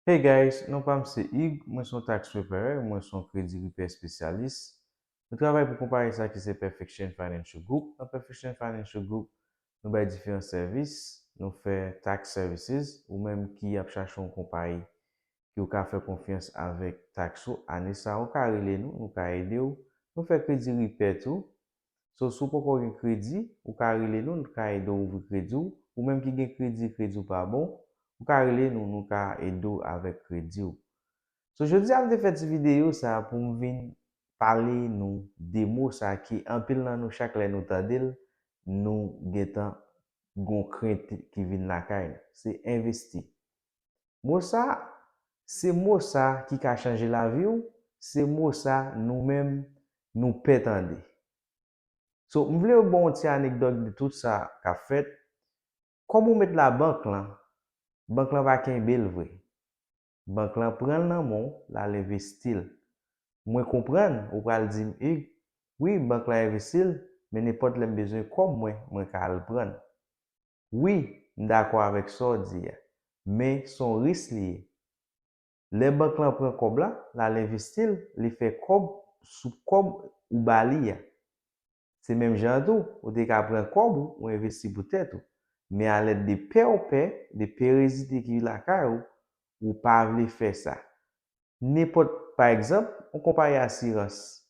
Hey guys, non pa mse Ig, mwen son tax preparer, mwen son kredi repair spécialiste. Nou travay pou kompare sa ki se Perfection Financial Group. Nan Perfection Financial Group, nou bay diferent servis, nou fe tax services, ou menm ki ap chachon kompare ki ou ka fe konfians avek taxo, ane sa ou ka rele nou ka ede ou. Nou fe kredi repair tou. So, sou pou kon gen kredi, ou ka rele nou ka ede ou ouvre kredi ou menm ki gen kredi ou pa bon, ou ka rele nou ka ede ou avek kredi ou. So, je di ap de fet video sa pou m vin pale nou de mou sa ki anpil nan nou chak le nou tadel, nou getan gon kredi ki vin lakay. Se investi. Mou sa, se mou sa ki ka chanje la vi ou, se mou sa nou menm nou petande. So, m vle ou bon ti anekdot de tout sa ka fet. Kom ou met la bank lan va ken bel vwe. Bank lan pren nan mon, la l'investil. Mwen kompren, ou pral di m, oui, bank lan investil, men nepot lem bezwen kom mwen ka al pren. Oui, m d'akwa avek so di ya, men son ris liye. Le bank lan pren kob la l'investil, li fe kob sou kob ou bali ya. Se menm jan tou, ou te ka pren kob ou investi pou tèt ou. Mais à l'aide de de pérésité qui la caille ou pas vle faire ça. N'importe, par exemple, on compare assurance.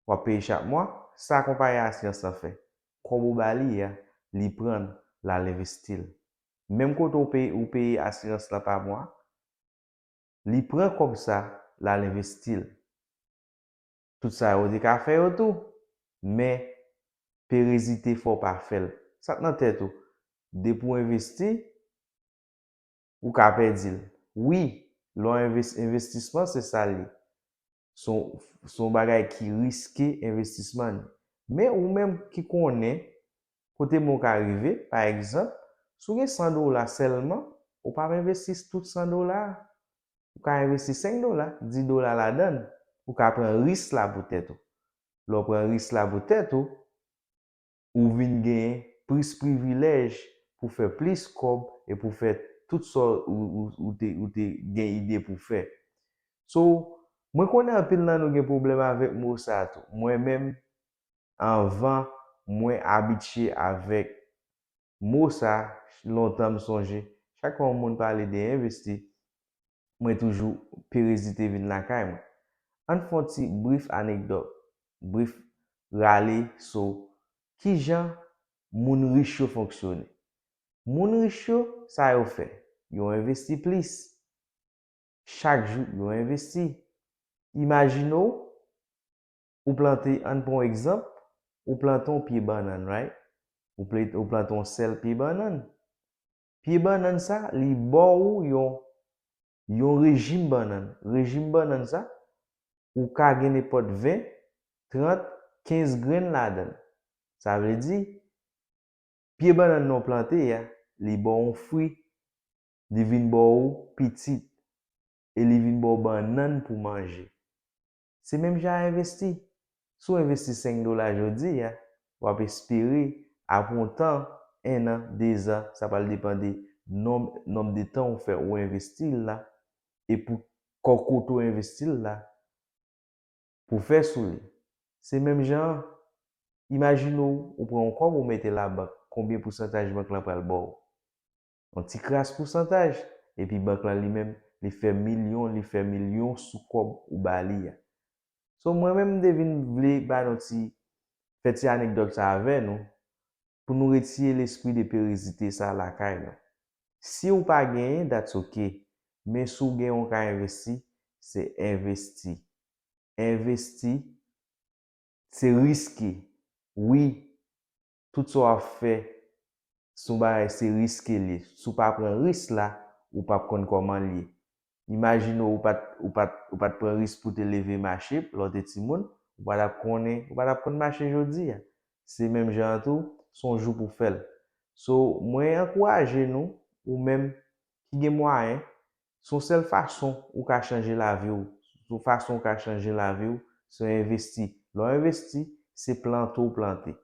On paye chaque mois, ça compare assurance ça fait. Comme ou bali li prend la l'investir. Même quand on paye assurance là par mois, li prend comme ça la l'investir. Tout ça on dit qu'à faire tout, mais pérésité faut pas faire. Ça dans tête ou. De pou investi, ou ka perdil. Oui, lò investissement c'est ça li. Son bagay ki riske investissement. Mais ou même ki konnen, kote moun ka rive, par exemple, sou gen $100 seulement, ou pa investis tout $100. Ou ka investi $5, $10 la dan, ou ka pren risque la pou tèt ou. Lò pren risque la pou tèt ou vin gen plus privilège pour faire plus kob et pour faire tout ça ou te gen idée pour faire. So, moi connais un pile nan nou gen problème avec mot ça tout. Moi même avant moi habitué avec mot ça longtemps me songer. Chaque fois moun parle de investi, moi toujours pérésité vinn la kay moi. An fon ti brief anecdote, brief rale so ki jan moun riche fonctionne. Moun riche ça yo fait. Yo investi plus. Chaque jour yo investi. Imaginons ou planter un bon exemple, ou planton pied banane, right? Ou planton sel pied banane. Pied banane ça li bo yon régime banane. Régime banane ça ou ka gen n'importe 20, 30, 15 graines là-dedans. Ça veut dire pied banane non planté ya, li bon fruit, li vin bon petit et li vin bon banane pour manger. C'est même j'ai investi. Si investi $5 jodi ya, ou ap espérer après un temps, 1 an, 2 ans, ça va dépendre nombre de temps ou fait ou investir là et pour kokoto investir là pour faire sous. C'est même genre imaginons ou prend comme ou mettez la banque, combien pourcentage banque là pral bon. Un petit crasse pourcentage et puis banque là lui-même li fait millions sous kob ou bali ya. So moi-même devine vle ba nou ti fait ti anecdote ça avec nous pour nous retirer l'esprit de pérésité ça la kay nou. Si ou pas gagné, that's okay. Mais si ou gagné on ka investi, c'est investi. Investi, c'est risqué. Oui, tout ça a fait, son bagay c'est risqué li. Si ou pas prend risque là, ou pas konn comment li. Imagine ou pas prend risque pour te lever marché, l'autre ti moun, ou pas konn marché jodi. C'est même genre tout, son jour pour faire. So, moi encourage nous ou même qui gen moyen, son seule façon ou ka changer la vie ou, son façon ou ka changer la vie ou, c'est investi. L'on investi, c'est planter.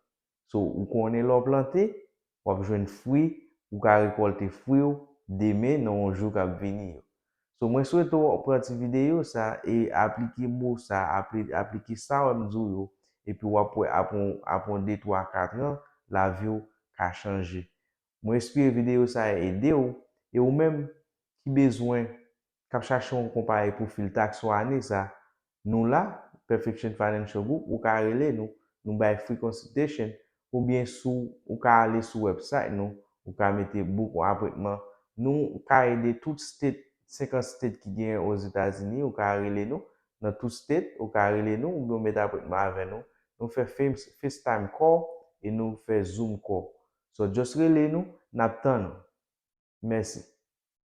So, ou connaît l'on planter, ou ap jwenn fruit, ou ka récolter fruit ou demain dans un jour qui va venir. So mwen souhaite ou prend ti vidéo ça et appliquer mot ça, appliquer ça ou m'dou yo et puis ou apon 2 3 4 ans la vie ou ka changer. Mwen espère vidéo ça aider ou et ou même qui besoin kap chercher un compagnie pour fil tax ou année ça, nous là Perfection Financial Group ou ka relé nous bay free consultation ou bien sous ou ka aller sur website nous ou ka mettre beaucoup appointment nous ka aider tout state 50 states qui gagnent aux États-Unis ou ka relé nous dans tout state ou ka relé nous ou bien mettre appointment avec nous fait FaceTime call et nous fait Zoom call so just relé nous n'attend nous merci